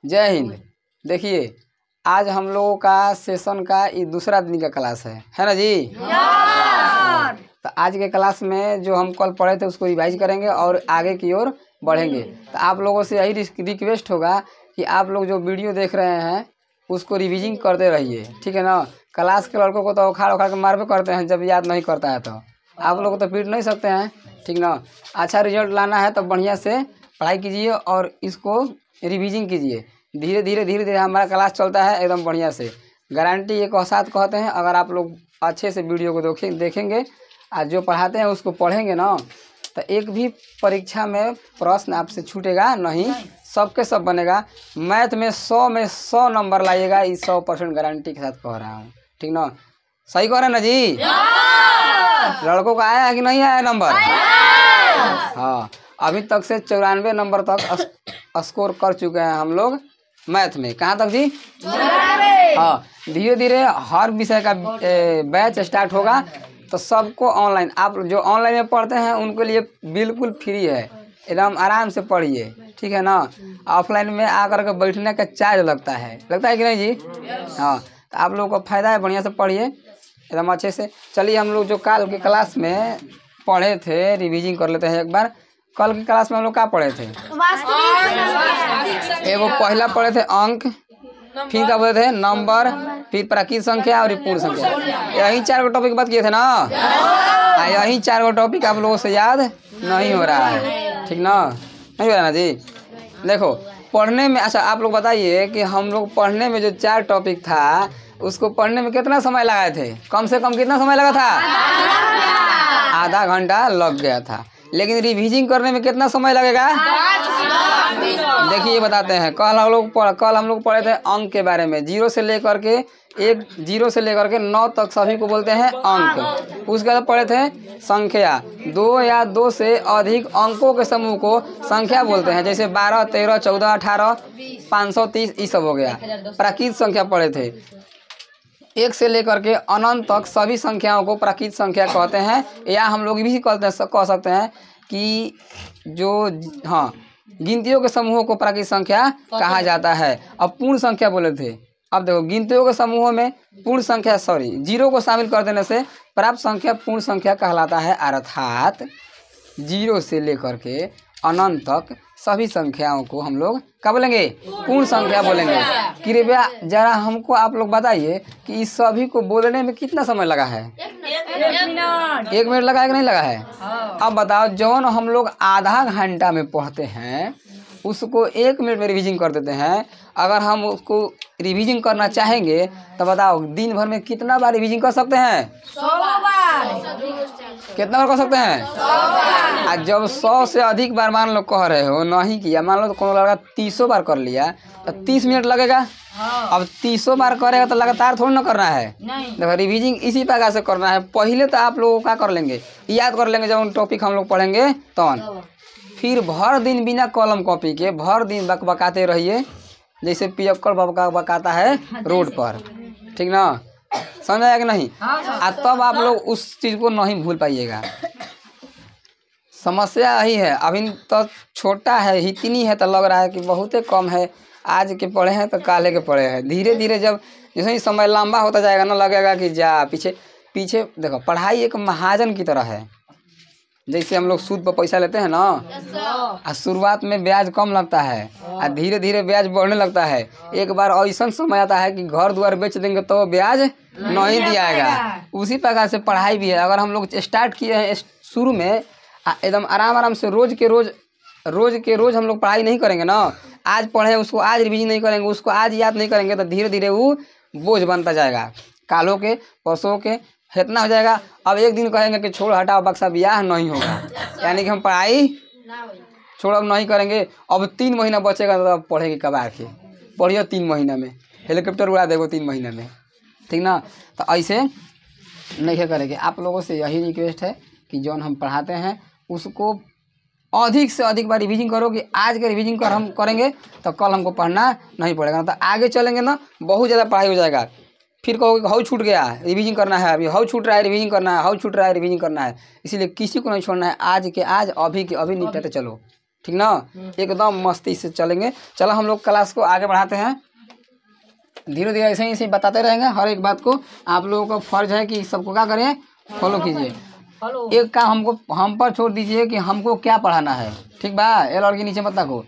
जय हिंद। देखिए, आज हम लोगों का सेशन का ये दूसरा दिन का क्लास है ना जी? तो आज के क्लास में जो हम कल पढ़े थे उसको रिवाइज करेंगे और आगे की ओर बढ़ेंगे। तो आप लोगों से यही रिक्वेस्ट होगा कि आप लोग जो वीडियो देख रहे हैं उसको रिवीजिंग करते रहिए, ठीक है ना? क्लास के लड़कों को तो उखाड़ उखाड़ के मारबे करते हैं जब याद नहीं करता है, तो आप लोग तो पीट नहीं सकते हैं, ठीक ना? अच्छा रिजल्ट लाना है तो बढ़िया से पढ़ाई कीजिए और इसको रिवीजिंग कीजिए। धीरे धीरे हमारा क्लास चलता है एकदम बढ़िया से। गारंटी एक और साथ कहते हैं, अगर आप लोग अच्छे से वीडियो को देखेंगे और जो पढ़ाते हैं उसको पढ़ेंगे ना, तो एक भी परीक्षा में प्रश्न आपसे छूटेगा नहीं, सबके सब बनेगा। मैथ में 100 नंबर लाइएगा, इस 100% गारंटी के साथ कह रहा हूँ, ठीक ना? सही कह रहे हैं ना जी? लड़कों का आया है कि नहीं आया नंबर? हाँ, अभी तक से 94 नंबर तक स्कोर कर चुके हैं हम लोग मैथ में। कहाँ तक जी? हाँ, धीरे धीरे हर विषय का बैच स्टार्ट होगा, तो सबको ऑनलाइन, आप जो ऑनलाइन में पढ़ते हैं उनके लिए बिल्कुल फ्री है, एकदम आराम से पढ़िए, ठीक है ना? ऑफलाइन में आकर के बैठने का चार्ज लगता है कि नहीं जी? हाँ, तो आप लोगों को फायदा है, बढ़िया से पढ़िए एकदम अच्छे से। चलिए हम लोग जो कल के क्लास में पढ़े थे रिवीजिंग कर लेते हैं एक बार। कल की क्लास में हम लोग क्या पढ़े थे? एगो पहला पढ़े थे अंक, फिर क्या बोले थे? नंबर, फिर प्राकृत संख्या और पूर्ण संख्या। यही 4 गो टॉपिक बात किए थे ना? यही 4 गो टॉपिक आप लोगों से याद नहीं हो रहा है, ठीक ना? नहीं हो रहा ना जी? देखो पढ़ने में, अच्छा आप लोग बताइए कि हम लोग पढ़ने में जो 4 टॉपिक था उसको पढ़ने में कितना समय लगाए थे? कम से कम कितना समय लगा था? आधा घंटा लग गया था। लेकिन रिवीजिंग करने में कितना समय लगेगा? देखिए बताते हैं। कल हम लोग पढ़े थे अंक के बारे में, 0 से लेकर के 9 तक सभी को बोलते हैं अंक। उसके बाद पढ़े थे संख्या, 2 या 2 से अधिक अंकों के समूह को संख्या बोलते हैं, जैसे 12, 13, 14, 18, 530 ये सब हो गया। प्राकृत संख्या पढ़े थे, 1 से लेकर के अनंत तक सभी संख्याओं को प्राकृत संख्या कहते हैं, या हम लोग भी कह सकते हैं कि जो, हाँ, गिनतियों के समूहों को प्राकृत संख्या कहा जाता है। अब पूर्ण संख्या बोले थे। अब देखो गिनतियों के समूहों में पूर्ण संख्या 0 को शामिल कर देने से प्राप्त संख्या पूर्ण संख्या कहलाता है। अर्थात 0 से लेकर के अनंत तक सभी संख्याओं को हम लोग क्या बोलेंगे? पूर्ण संख्या बोलेंगे। कृपया जरा हमको आप लोग बताइए कि इस सभी को बोलने में कितना समय लगा है? 1 मिनट लगा है कि नहीं लगा है? अब बताओ, जौन हम लोग आधा घंटा में पढ़ते हैं उसको 1 मिनट में रिवीजिंग कर देते हैं। अगर हम उसको रिवीजिंग करना चाहेंगे तो बताओ दिन भर में कितना बार रिवीजिंग कर सकते हैं? 100 बार। कितना बार कर सकते हैं? 100 बार। जब 100 से अधिक बार मान लो कह रहे हो, नहीं किया, मान लो तो कोनो लड़का 300 बार कर लिया तो 30 मिनट लगेगा। अब 300 बार करेगा तो लगातार थोड़ी ना करना है। देखो रिवीजिंग इसी प्रकार से करना है। पहले तो आप लोगों का कर लेंगे, याद कर लेंगे, जब उन टॉपिक हम लोग पढ़ेंगे तो फिर भर दिन बिना कलम कॉपी के भर दिन बकबकाते रहिए, जैसे पियक्कड़ बकबकाता है रोड पर, ठीक ना? समझाया कि नहीं? तब आप लोग उस चीज़ को नहीं भूल पाइएगा। समस्या यही है, अभी तो छोटा है, इतनी है तो लग रहा है कि बहुते कम है, आज के पढ़े हैं तो काले के पढ़े हैं। धीरे धीरे जब जैसे ही समय लंबा होता जाएगा ना, लगेगा कि जा पीछे देखो, पढ़ाई एक महाजन की तरह है। जैसे हम लोग सूद पर पैसा लेते हैं ना, शुरुआत में ब्याज कम लगता है और धीरे धीरे ब्याज बढ़ने लगता है। एक बार ऐसा समय आता है कि घर द्वार बेच देंगे तो ब्याज नहीं दियाएगा। उसी प्रकार से पढ़ाई भी है। अगर हम लोग स्टार्ट किए हैं शुरू में एकदम आराम से रोज के रोज हम लोग पढ़ाई नहीं करेंगे ना, आज पढ़े उसको आज रिवीजन नहीं करेंगे, उसको आज याद नहीं करेंगे, तो धीरे धीरे वो बोझ बनता जाएगा। कालों के परसों के इतना हो जाएगा। अब एक दिन कहेंगे कि छोड़ हटाओ बक्सा, ब्याह नहीं होगा, यानी कि हम पढ़ाई छोड़ अब नहीं करेंगे। अब 3 महीना बचेगा तो पढ़ेंगे कबार के, पढ़िए 3 महीना में हेलीकॉप्टर उड़ा देगो 3 महीना में, ठीक ना? तो ऐसे नहीं करेंगे। आप लोगों से यही रिक्वेस्ट है कि जौन हम पढ़ाते हैं उसको अधिक से अधिक बार रिवीजिंग करो, कि आज के रिवीजिंग हम करेंगे तो कल हमको पढ़ना नहीं पड़ेगा। तो आगे चलेंगे ना बहुत ज़्यादा पढ़ाई हो जाएगा। फिर कहोगे हाउ छूट गया, रिवीजिंग करना है, अभी हाउ छूट रहा है रिवीजिंग करना है, हाउ छूट रहा है रिवीजिंग करना है। इसीलिए किसी को नहीं छोड़ना है, आज के आज, अभी के अभी निपटाते चलो, ठीक ना, एकदम मस्ती से चलेंगे। चलो हम लोग क्लास को आगे बढ़ाते हैं, धीरे धीरे ऐसे ही बताते रहेंगे हर एक बात को। आप लोगों का फर्ज है कि सबको क्या करें, फॉलो कीजिए। एक काम हमको हम पर छोड़ दीजिए कि हमको क्या पढ़ाना है, ठीक बा, एल और के नीचे मत रखो।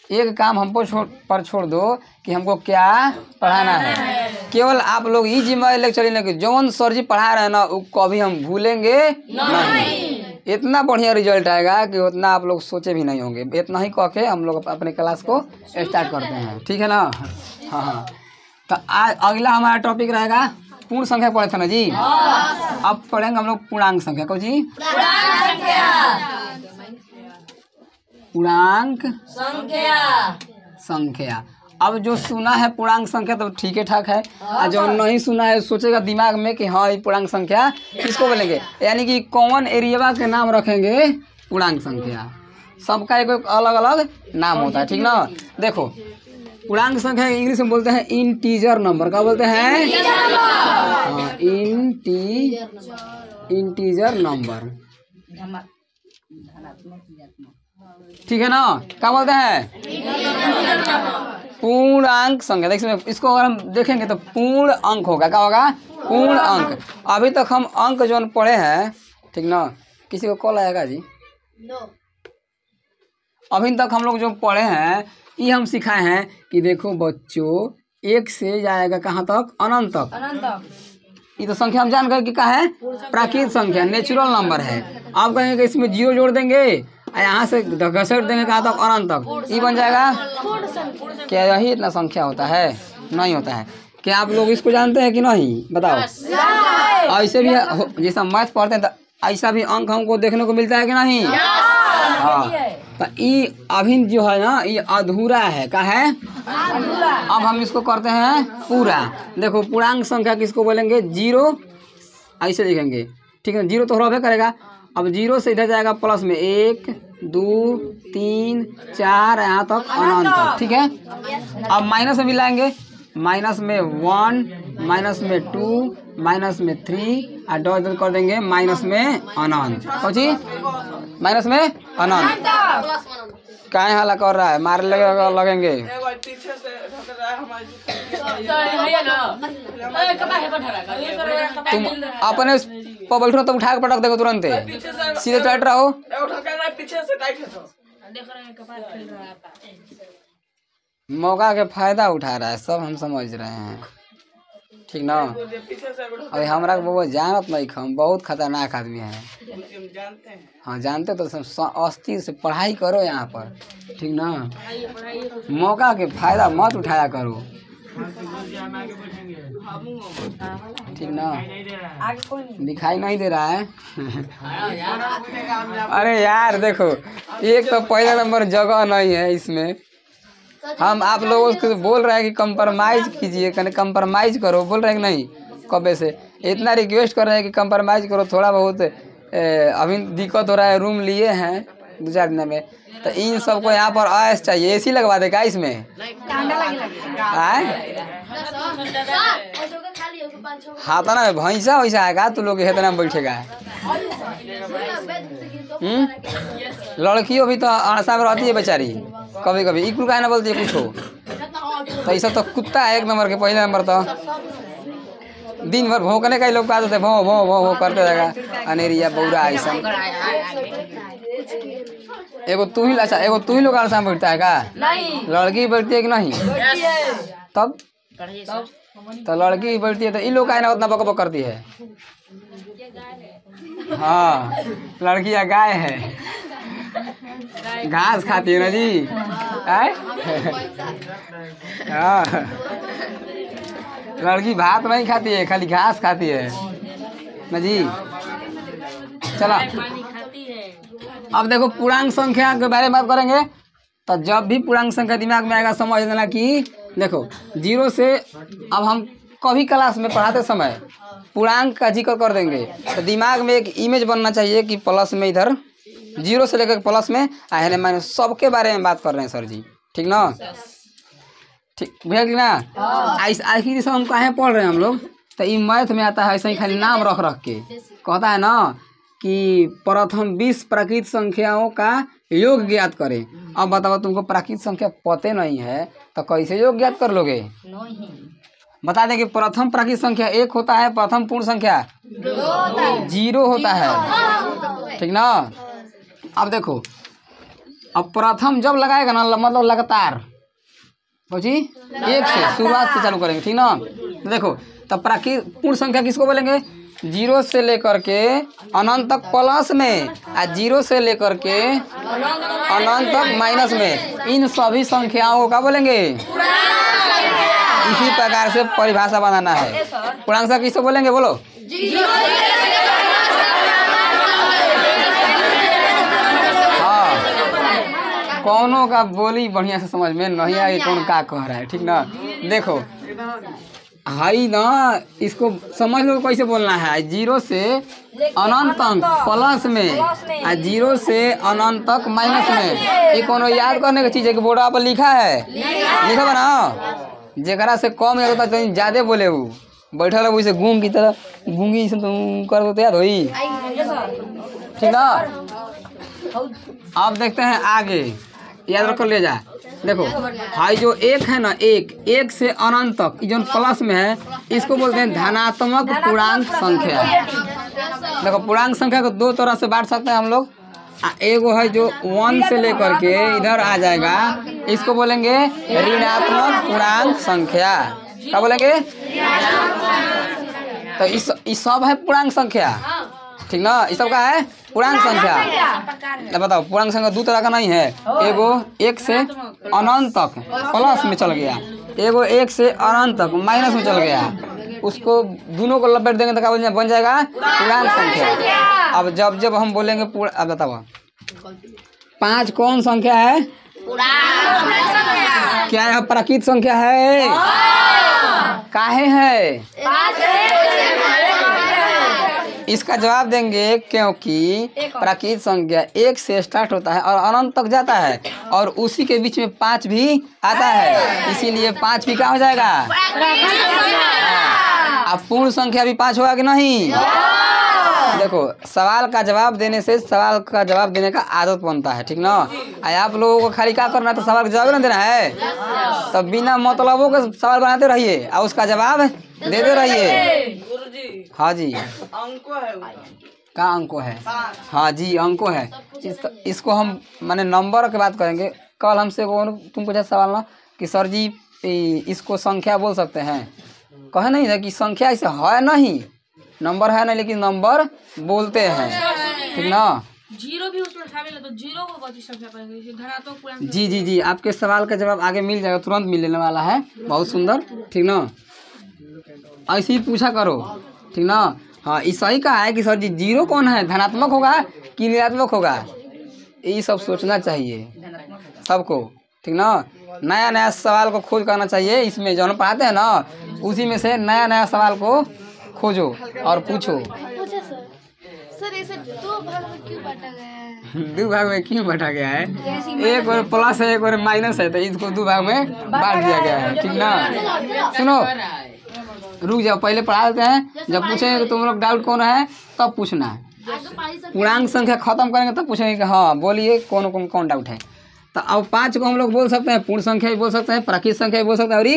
एक काम हमको छोड़ दो कि हमको क्या पढ़ाना है। केवल आप लोग ही जिम्मेदारी लेकर चलेंगे कि जौन सर जी पढ़ा रहे हैं ना वो कभी हम भूलेंगे नहीं। इतना बढ़िया रिजल्ट आएगा कि उतना आप लोग सोचे भी नहीं होंगे। इतना ही कह के हम लोग अपने क्लास को स्टार्ट करते हैं, ठीक है ना। हाँ हाँ, तो आज अगला हमारा टॉपिक रहेगा पूर्ण संख्या पढ़े थे ना जी। अब पढ़ेंगे हम लोग पूर्णांक संख्या को जी। पूर्णांक संख्या। अब जो सुना है पूर्णांक संख्या तो ठीक है ठाक है, और जो नहीं सुना है सोचेगा दिमाग में कि हाँ ये पूर्णांक संख्या किसको बोलेंगे, यानी कि कौन एरिया के नाम रखेंगे पूर्णांक संख्या। सबका एक अलग अलग नाम होता है, ठीक ना। देखो पूर्णांक संख्या इंग्लिश में बोलते हैं इंटीजर नंबर। क्या बोलते हैं, इंटीजर नंबर, ठीक है ना। क्या बोलते हैं, पूर्णांक संख्या। देखिए इसको अगर हम देखेंगे तो पूर्ण अंक होगा। क्या होगा, पूर्ण अंक। अभी तक हम अंक जो पढ़े हैं, ठीक ना। किसी को कॉल आएगा जी? अभी तक हम लोग जो पढ़े हैं ये हम सिखाए हैं कि देखो बच्चों, एक से जाएगा कहाँ तक, अनंत तक। ये तो संख्या हम जान गए कि क्या है, प्राकृतिक संख्या, नेचुरल नंबर है। आप कहेंगे कि इसमें जीरो जोड़ देंगे, यहाँ से घसट देंगे कहाँ तक, अनंत तक, ये बन जाएगा। क्या यही इतना संख्या होता है? नहीं होता है। क्या आप लोग इसको जानते हैं कि नहीं, बताओ। ऐसे भी जैसा मैथ पढ़ते हैं तो ऐसा भी अंक हमको देखने को मिलता है कि नहीं। हाँ, तो ये अभी जो है ना ये अधूरा है। क्या है, अब हम इसको करते हैं पूरा। देखो पूर्णांक संख्या किसको बोलेंगे, जीरो। ऐसे लिखेंगे, ठीक है। जीरो तो रहे करेगा। अब जीरो से इधर जाएगा प्लस में 1 2 3 4 यहाँ तक अनंत तक, ठीक है। अब माइनस में मिलाएंगे, माइनस में 1, माइनस में 2, माइनस में 3 और डॉट इधर कर देंगे माइनस में अनंत। कौची, माइनस में अनंत। काहे हाला कर रहा है, मार लगेंगे। तुम अपने पबल तो उठा के पटक देगा तुरंत, सीधे टाइट रहो। मौका के फायदा उठा रहा है, सब हम समझ रहे हैं, ठीक ना। अभी हमारा वो जानत नहीं, हम बहुत खतरनाक आदमी है। हाँ जानते तो अस्थिर से पढ़ाई करो यहाँ पर, ठीक ना। मौका के फायदा मत उठाया करो, ठीक ना। दिखाई नहीं दे रहा है। अरे यार देखो, एक तो पहला नंबर जगह नहीं है इसमें। हम आप लोगों को बोल रहे हैं कि कंप्रोमाइज कीजिए, कंप्रोमाइज करो, बोल रहे हैं कि नहीं कबे से। इतना रिक्वेस्ट कर रहे हैं कि कंप्रोमाइज करो, थोड़ा बहुत अभी दिक्कत हो रहा है। रूम लिए हैं 2-4 दिन में, तो इन सबको यहाँ पर ऐस चाहिए। एसी लगवा देगा इसमें, हाँ तो ना भैंसा वैसा आएगा तू लोग इतना बैठेगा। लड़कियों भी तो आशा में रहती है बेचारी, कभी कभी इक्वल का ना बोलती है कुछ हो। तो ऐसा तो कुत्ता है एक नंबर के, पहले नंबर तो दिन भर भौंकने का ही लोग कहते थे, भौं भौं भौं भौं करते रहेगा। अनेरिया बौरा ऐसा। एगो तू ही, अच्छा एगो तू ही लोग आशा में बैठता है का? लड़की बैठती है कि नहीं? तब तो लड़की बैठती है तो इन लोग का ना उतना बक बक करती है। हाँ लड़कियां गाय है, घास खाती है ना जी। हाँ लड़की भात नहीं खाती है, खाली घास खाती है ना जी। चला अब देखो पूर्णांक संख्या के बारे में बात करेंगे। तो जब भी पूर्णांक संख्या दिमाग में आएगा समझ लेना कि देखो जीरो से, अब हम कभी क्लास में पढ़ाते समय पूर्णांक का जिक्र कर देंगे तो दिमाग में एक इमेज बनना चाहिए कि प्लस में इधर जीरो से लेकर प्लस में आए माइनस सबके बारे में बात कर रहे हैं सर जी, ठीक ना। ठीक भैया कि ना। आखिर सब हम कहाँ पढ़ रहे हैं हम लोग, तो ये मैथ में आता है ऐसे ही खाली नाम रख रख के कहता है ना कि प्रथम 20 प्राकृत संख्याओं का योग ज्ञात करें। अब बताओ, तुमको प्राकृत संख्या पते नहीं है तो कैसे योग ज्ञात कर लोगे? बता दें कि प्रथम प्राकृत संख्या 1 होता है, प्रथम पूर्ण संख्या 0 होता है, ठीक ना। अब देखो, अब प्रथम जब लगाएगा ना मतलब लगातार जी 1 से शुरुआत से चालू करेंगे, ठीक ना। तो देखो, तब प्राकृत पूर्ण संख्या किसको बोलेंगे? 0 से लेकर के अनंत तक प्लस में और 0 से लेकर के अनंत तक माइनस में, इन सभी संख्याओं का बोलेंगे। इसी प्रकार से परिभाषा बनाना है। पूर्णांक संख्या किसको बोलेंगे? बोलो। हाँ, कौनों का बोली बढ़िया से समझ में नहीं आई, कौन का कह रहा है, ठीक ना। देखो हाई ना, इसको समझ लो कैसे बोलना है। 0 से अनंत तक प्लस में और 0 से अनंत तक माइनस में। ये कोनो याद करने की चीज है कि बोर्ड पर लिखा है, लिखा बना। जेकरा से कम याद होता है ज्यादा बोले, वो बैठल है वैसे गूंग की तरह, गूंगी से तुम कर तो याद होई, ठीक ना। अब देखते हैं आगे, याद रखो, ले जा। देखो हाई जो 1 है ना, 1 से अनंत तक जो प्लस में है, इसको बोलते हैं धनात्मक पूर्णांक संख्या। देखो पूर्णांक संख्या को 2 तरह से बांट सकते हैं हम लोग। एगो है जो 1 से लेकर के इधर आ जाएगा, इसको बोलेंगे ऋणात्मक पूर्णांक संख्या। क्या बोलेंगे? तो इस सब है पूर्णांक संख्या, ठीक ना। इस सब का है पूर्णांक संख्या। बताओ, पूर्णांक संख्या 2 तरह का नहीं है। एगो 1 से अनंत तक प्लस में चल गया, एगो 1 से अनंत तक माइनस में चल गया। उसको दोनों को लपेट देंगे तो क्या बन जाएगा? पूर्णांक संख्या। अब जब हम बोलेंगे अब बताओ, 5 कौन संख्या है? क्या यह प्राकृत संख्या है? काहे है? इसका जवाब देंगे क्योंकि प्राकृत संख्या 1 से स्टार्ट होता है और अनंत तक जाता है, और उसी के बीच में 5 भी आता है, इसीलिए 5 भी क्या हो जाएगा? अब पूर्ण संख्या भी 5 होगा कि नहीं? देखो, सवाल का जवाब देने से सवाल का जवाब देने का आदत बनता है, ठीक ना। आप लोगों को खाली क्या करना है, तो सवाल का जवाब ना देना है, तब बिना मतलबों के सवाल बनाते रहिए और उसका जवाब देते रहिए। हाँ जी, अंको है का अंको है? हाँ जी, अंको है। इसको हम माने नंबर की बात करेंगे। कल हमसे तुम पूछा सवाल ना कि सर जी इसको संख्या बोल सकते हैं, कहे नहीं था कि संख्या ऐसे है नहीं, नंबर है ना, लेकिन नंबर बोलते हैं, ठीक ना। 0 भी उसमें शामिल है, तो 0 को कौन सी संख्या कहेंगे? धनात्मक पूर्णांक। जी, आपके सवाल का जवाब आगे मिल जाएगा, तुरंत मिलने वाला है, बहुत सुंदर, ठीक ना। ऐसे ही पूछा करो, ठीक ना। हाँ, इस सही कहा है कि सर जी 0 कौन है, धनात्मक होगा कि ऋणात्मक होगा, ये सब सोचना चाहिए सबको, ठीक ना। नया सवाल को खोज करना चाहिए। इसमें जो हम पढ़ाते हैं ना, उसी में से नया सवाल को खोजो और पूछो। सर ऐसे 2 भाग में क्यों बांटा गया है? 2 भाग में क्यों बांटा गया है? एक और प्लस है, एक और माइनस है, तो इसको 2 भाग में बांट दिया गया है, ठीक ना। सुनो, रुक जाओ, पहले पढ़ा देते हैं। जब पूछेंगे कि तुम लोग डाउट कौन है, तब पूछना है। पूर्णांक संख्या खत्म करेंगे तब पूछेंगे कि हाँ बोलिए कौन डाउट है। तो अब 5 को हम लोग बोल सकते हैं, पूर्ण संख्या भी बोल सकते हैं, प्राकृत संख्या भी बोल सकते हैं, और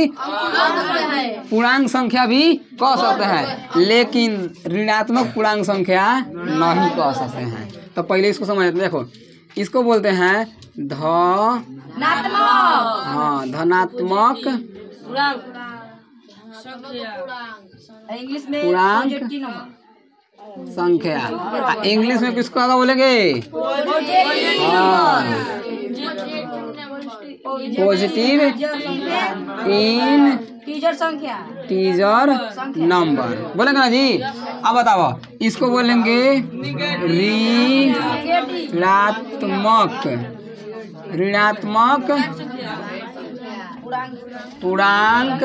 पूर्णांक संख्या भी कह सकते हैं, लेकिन ऋणात्मक पूर्णांक संख्या नहीं कह सकते हैं। तो पहले इसको समझ लेते हैं। देखो, इसको बोलते हैं धनात्मक पूर्णांक संख्या। इंग्लिश में किसको आगे बोलेंगे? पॉजिटिव इंटीजर नंबर बोलेंगे ना जी। अब बताओ, इसको बोलेंगे ऋणात्मक पूर्णांक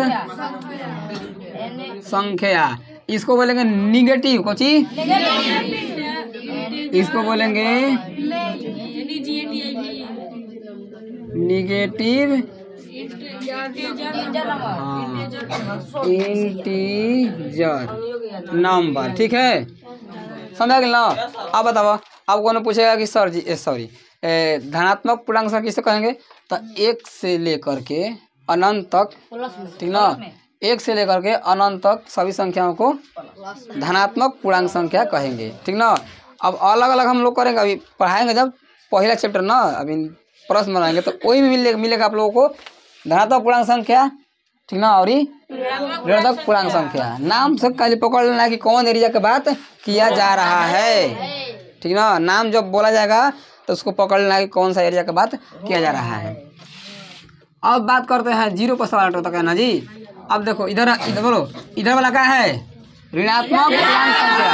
संख्या। इसको बोलेंगे निगेटिव, कोची इसको बोलेंगे निगेटिव इंटीजर नंबर, ठीक है। समझा गया ना। अब बताओ, अब कौन पूछेगा कि सर जी सॉरी धनात्मक पूर्णांक संख्या किसे कहेंगे, तो 1 से लेकर के अनंत तक, ठीक ना, 1 से लेकर के अनंत तक सभी संख्याओं को धनात्मक पूर्णांक संख्या कहेंगे, ठीक ना। अब अलग अलग हम लोग करेंगे, अभी पढ़ाएंगे जब पहला चैप्टर ना, अभी प्रश्न बनाएंगे तो कोई भी मिलेगा आप लोगों को धनात्मक पूर्णांक संख्या, ठीक ना, और ऋणात्मक पूर्णांक संख्या। नाम से पहले पकड़ लेना कि कौन एरिया की बात किया जा रहा है, ठीक ना। नाम जब बोला जाएगा तो उसको पकड़ लेना कि कौन सा एरिया की बात किया जा रहा है। अब बात करते हैं जीरो पर सवाल होता है ना जी। अब देखो इधर इधर बोलो, इधर वाला क्या है, ऋणात्मक पूर्णांक संख्या,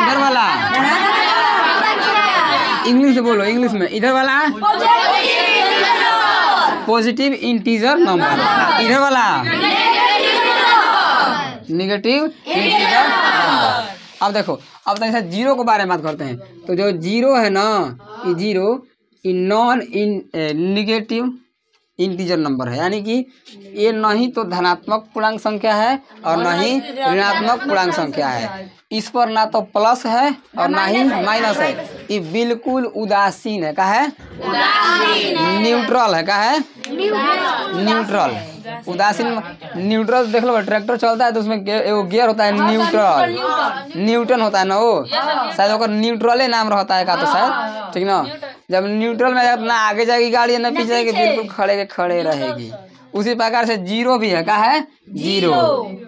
इधर वाला इंग्लिश से बोलो, इंग्लिश में, इधर वाला पॉजिटिव इंटीजर नंबर, इधर वाला निगेटिव इंटीजर नंबर। अब देखो, अब तो ऐसा जीरो के बारे में बात करते हैं। तो जो जीरो है ना, ये zero non negative integer number है, यानी कि ये न ही तो धनात्मक पूर्णांक संख्या है और न ही ऋणात्मक पूर्णांक संख्या है। इस पर ना तो प्लस है और ना ही माइनस है, ये बिल्कुल उदासीन है। क्या है? न्यूट्रल है। क्या है? न्यूट्रल, उदासीन। न्यूट्रल देख लो, ट्रैक्टर चलता है तो उसमें गियर होता है न्यूट्रल, न्यूटन होता है ना, वो शायद वो न्यूट्रल नाम रहता है का तो शायद, ठीक ना। जब न्यूट्रल में ना आगे जाएगी गाड़ी ना पीछे जाएगी, बिल्कुल खड़े के खड़े रहेगी। उसी प्रकार से जीरो भी है। क्या है? जीरो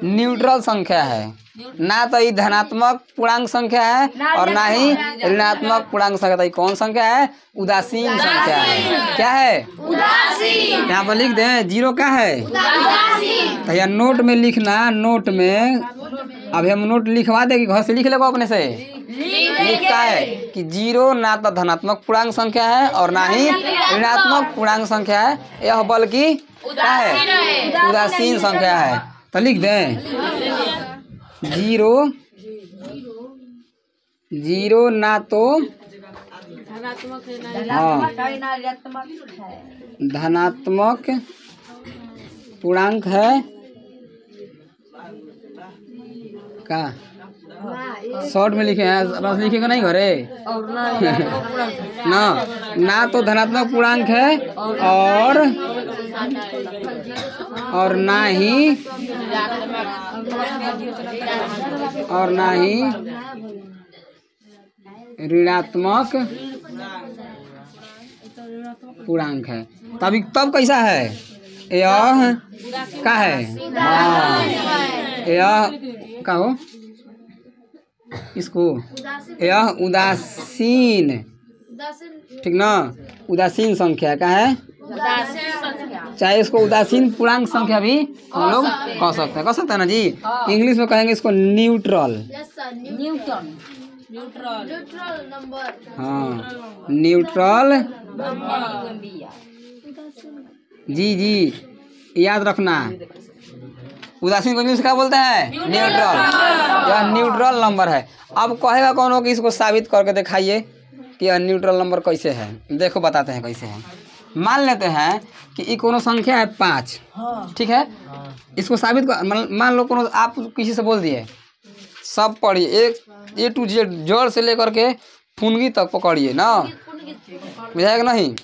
न्यूट्रल संख्या है, ना तो ये धनात्मक पूर्णांक संख्या है और ना ही ऋणात्मक पूर्णांक संख्या। तो ये कौन संख्या है? उदासीन संख्या है। क्या है? उदासीन। यहाँ पर लिख दें जीरो क्या है, तो यह नोट में लिखना, नोट में अभी हम नोट लिखवा देंगे, घर से लिख लेगा अपने से। लिखता है कि जीरो ना तो धनात्मक पूर्णांक संख्या है और ना ही ऋणात्मक पूर्णांक संख्या है, यह बल्कि क्या है? उदासीन संख्या है। तो लिख दें जीरो, जीरो ना तो धनात्मक पूर्णांक है का, शॉर्ट में लिखे हैं, बस लिखेगा नहीं घरे ना तो धनात्मक पूर्णांक है और ना ही ऋणात्मक पूर्णांक है। तब कैसा है? यह क्या है? यह क्या हो इसको, यह उदासीन, ठीक ना, उदासीन संख्या। क्या है? चाहे इसको उदासीन पूर्णांक संख्या भी हम लोग कह सकते हैं ना जी। इंग्लिश में कहेंगे इसको न्यूट्रल, हाँ न्यूट्रल। जी याद रखना, उदासीन को इंग्लिश क्या बोलते हैं? न्यूट्रल। यह न्यूट्रल नंबर है। अब कहेगा कौन हो कि इसको साबित करके दिखाइए कि यह न्यूट्रल नंबर कैसे है। देखो बताते हैं कैसे है। मान लेते हैं कि ये कोनो संख्या है 5, ठीक है। इसको साबित कर, मान लो कोनो आप किसी से बोल दिए, सब पढ़िए A to Z, जड़ से लेकर के फुनगी तक पकड़िए ना, बुझाएगा नहीं।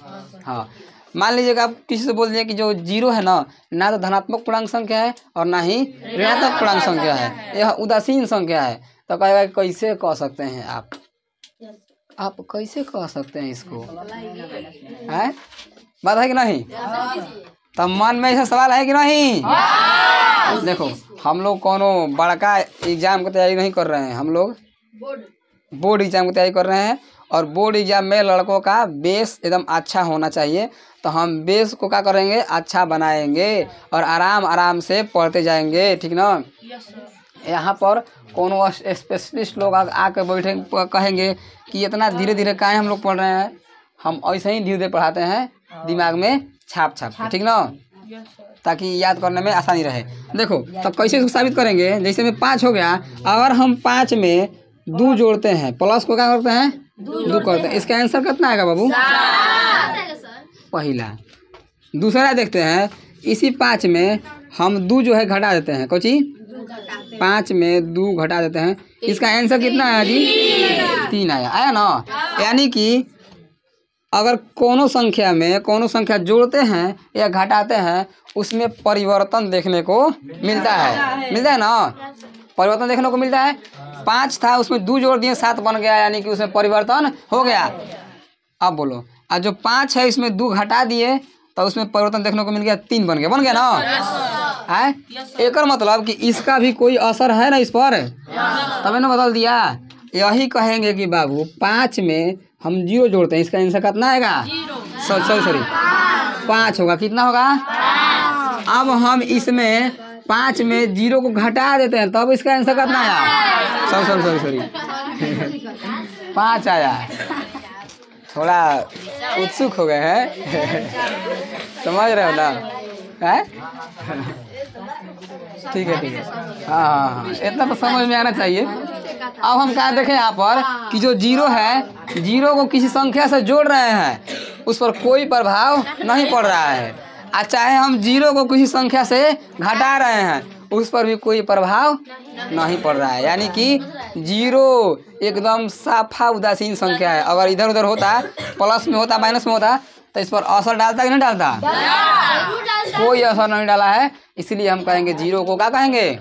हाँ, मान लीजिएगा आप किसी से बोल दिए कि जो जीरो है ना तो धनात्मक पूर्णांक संख्या है और ना ही ऋणात्मक पूर्णांक संख्या है, यह उदासीन संख्या है। तो कहेगा कैसे कह सकते हैं आप कैसे कह सकते हैं इसको, है बात है कि नहीं? तो मन में ऐसा सवाल है कि नहीं? देखो, हम लोग कोनो बड़का एग्जाम की तैयारी नहीं कर रहे हैं, हम लोग बोर्ड एग्जाम की तैयारी कर रहे हैं। और बोर्ड एग्जाम में लड़कों का बेस एकदम अच्छा होना चाहिए। तो हम बेस को क्या करेंगे? अच्छा बनाएंगे और आराम से पढ़ते जाएंगे, ठीक ना। यहाँ पर कोनो स्पेशलिस्ट लोग आके बैठे कहेंगे कि इतना धीरे धीरे काहे हम लोग पढ़ रहे हैं। हम ऐसे ही धीरे धीरे पढ़ाते हैं, दिमाग में छाप ठीक ना, ताकि याद करने में आसानी रहे। देखो तब कैसे इसको साबित करेंगे। जैसे में 5 हो गया, अगर हम 5 में 2 जोड़ते हैं, प्लस को क्या करते हैं? 2 करते हैं। इसका आंसर कितना आएगा बाबू? पहला। दूसरा देखते हैं, इसी 5 में हम 2 जो है घटा देते हैं। कोची 5 में 2 घटा देते हैं, इसका आंसर कितना है जी? 3 आया, आया ना। यानी कि अगर कोनो संख्या जोड़ते हैं या घटाते हैं उसमें परिवर्तन देखने को मिलता है ना, परिवर्तन देखने को मिलता है। 5 था उसमें 2 जोड़ दिए 7 बन गया, यानी कि उसमें परिवर्तन हो गया। अब बोलो, और जो 5 है इसमें 2 घटा दिए तो उसमें परिवर्तन देखने को मिल गया, 3 बन गया ना। है एक मतलब कि इसका भी कोई असर है ना इस पर, तभी ना बदल दिया। यही कहेंगे कि बाबू 5 में हम 0 जोड़ते हैं, इसका आंसर कितना आएगा? सॉरी 5 होगा। कितना होगा? अब हम इसमें 5 में 0 को घटा देते हैं तब इसका आंसर कितना आया? सॉरी 5 आया। थोड़ा उत्सुक हो गए हैं समझ रहे हो ना? है ठीक है। हाँ, इतना तो समझ में आना चाहिए। अब हम क्या देखें यहाँ पर कि जो 0 है, 0 को किसी संख्या से जोड़ रहे हैं उस पर कोई प्रभाव नहीं पड़ रहा है, और चाहे हम 0 को किसी संख्या से घटा रहे हैं उस पर भी कोई प्रभाव नहीं पड़ रहा है। यानी कि 0 एकदम साफा उदासीन संख्या है। अगर इधर उधर होता, प्लस में होता, माइनस में होता, तो इस पर असर डालता कि नहीं डालता? कोई असर नहीं डाला है, इसलिए हम कहेंगे 0 को क्या कहेंगे?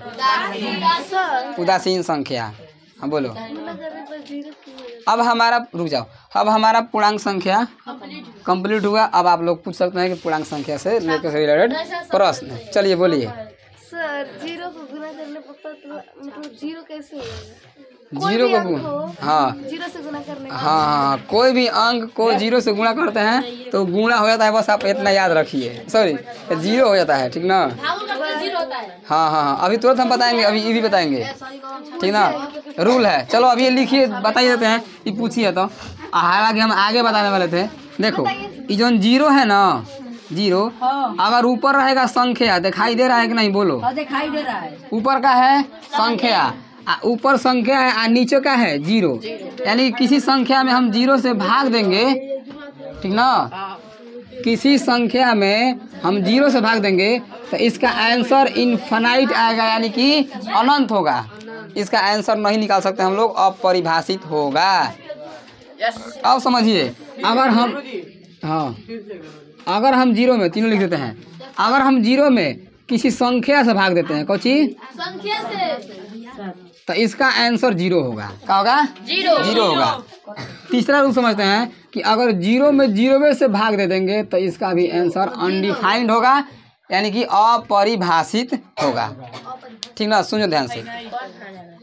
उदासीन संख्या। हाँ बोलो। अब हमारा रुक जाओ, अब हमारा पूर्णांक संख्या कंप्लीट हुआ। अब आप लोग पूछ सकते हैं कि पूर्णांक संख्या से रिलेटेड प्रश्न। चलिए बोलिए। सर 0 को गुना करने पर तो मतलब 0 कैसे होगा? 0 को हाँ 0 से गुना करने हाँ, कोई भी अंक को 0 से गुणा करते हैं तो गुणा हो जाता है, बस आप इतना याद रखिए। सॉरी 0 हो जाता है, ठीक ना? हाँ, अभी तुरंत हम बताएंगे, अभी ये भी बताएंगे, ठीक ना? रूल है। चलो अभी ये लिखिए, बता ही देते हैं, ये पूछिए तो। हालांकि हम आगे बताने वाले थे। देखो ये जो 0 है ना, 0 अगर ऊपर रहेगा संख्या, दिखाई दे रहा है कि नहीं? बोलो। दिखाई दे रहा है। ऊपर का है संख्या, ऊपर संख्या है, नीचे का है 0, यानी किसी संख्या में हम 0 से भाग देंगे, ठीक ना? किसी संख्या में हम 0 से भाग देंगे तो इसका आंसर इनफाइनाइट आएगा, यानी कि अनंत होगा। इसका आंसर नहीं निकाल सकते हम लोग, अपरिभाषित होगा। अब समझिए, अगर हम 0 में, तीनों लिख देते हैं, अगर हम 0 में किसी संख्या से भाग देते हैं, कौन सी संख्या से, तो इसका आंसर 0 होगा। क्या होगा? 0 होगा। तीसरा रूल समझते हैं कि अगर 0 में 0 से भाग दे देंगे तो इसका भी आंसर अनडिफाइंड होगा, यानी कि अपरिभाषित होगा, ठीक ना? सुनो ध्यान से।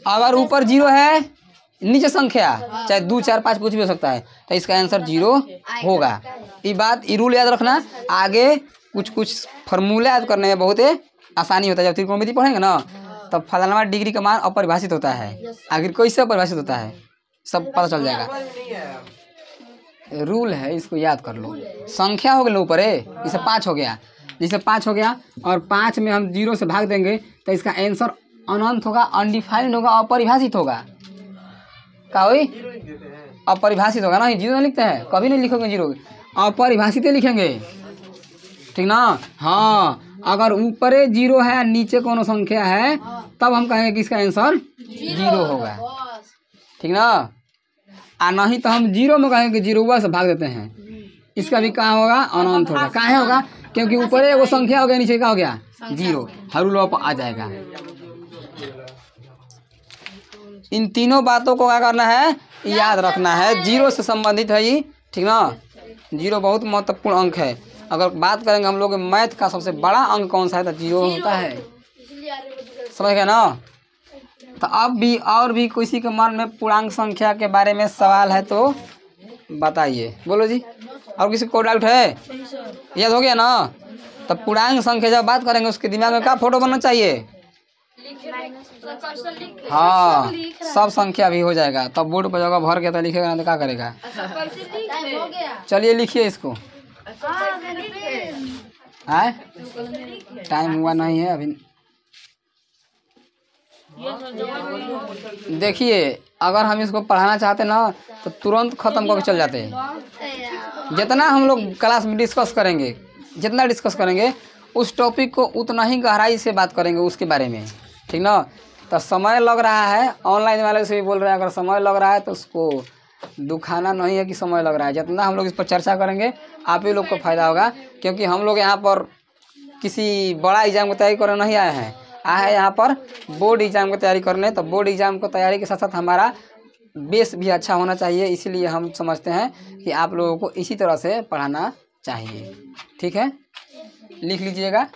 अगर ऊपर 0 है, नीचे संख्या चाहे 2, 4, 5 कुछ भी हो सकता है, तो इसका आंसर 0 होगा। ये बात, ये रूल याद रखना। आगे कुछ फार्मूला याद करने में बहुत आसानी होता है। जब त्रिकोणमिति पढ़ेंगे ना तब फलाना डिग्री का मान अपरिभाषित होता है, आखिर कैसे अपरिभाषित होता है सब पता चल जाएगा। रूल है, इसको याद कर लो। संख्या हो गया ऊपर है, इसे 5 हो गया, जैसे 5 हो गया और 5 में हम 0 से भाग देंगे तो इसका आंसर अनंत होगा, अनडिफाइंड होगा, अपरिभाषित होगा। क्या हुई? अपरिभाषित होगा ना। 0 नहीं लिखते हैं, कभी नहीं लिखोगे 0, अपरिभाषित लिखेंगे, ठीक ना? हाँ, अगर ऊपर 0 है नीचे कोनो संख्या है तब हम कहेंगे कि इसका आंसर 0 होगा, ठीक ना? और नहीं तो हम 0 में कहेंगे कि 0 से भाग देते हैं, इसका भी कहाँ होगा? अनंत होगा। काहे होगा? क्योंकि ऊपर एगो संख्या हो गया, नीचे क्या हो गया? 0, हर रूल आ जाएगा। इन तीनों बातों को क्या करना है? याद रखना है। 0 से संबंधित है ये, ठीक ना? 0 बहुत महत्वपूर्ण अंक है। अगर बात करेंगे हम लोग मैथ का सबसे बड़ा अंक कौन सा है तो 0 होता है, समझ गए ना? तो अब भी और भी किसी के मन में पूर्णांक संख्या के बारे में सवाल है तो बताइए, बोलो जी। और किसी को डाउट है? याद हो गया ना? तो पूर्णांक संख्या जब बात करेंगे उसके दिमाग में क्या फोटो बनना चाहिए? हाँ, सब संख्या भी हो जाएगा। तब बोर्ड पर जगह भर के तो लिखेगा ना तो क्या करेगा? चलिए लिखिए इसको। टाइम हुआ नहीं है अभी। देखिए, अगर हम इसको पढ़ाना चाहते ना तो तुरंत ख़त्म करके चल जाते हैं। जितना हम लोग क्लास में डिस्कस करेंगे, जितना डिस्कस करेंगे उस टॉपिक को उतना ही गहराई से बात करेंगे उसके बारे में, ठीक ना? तो समय लग रहा है, ऑनलाइन वाले से भी बोल रहे हैं, अगर समय लग रहा है तो उसको दुखाना नहीं है कि समय लग रहा है। जितना हम लोग इस पर चर्चा करेंगे आप ही लोग को फायदा होगा, क्योंकि हम लोग यहाँ पर किसी बड़ा एग्जाम की तैयारी करने नहीं आए हैं, आए हैं यहाँ पर बोर्ड एग्जाम की तैयारी करने। तो बोर्ड एग्जाम की तैयारी के साथ साथ हमारा बेस भी अच्छा होना चाहिए, इसीलिए हम समझते हैं कि आप लोगों को इसी तरह से पढ़ाना चाहिए। ठीक है, लिख लीजिएगा।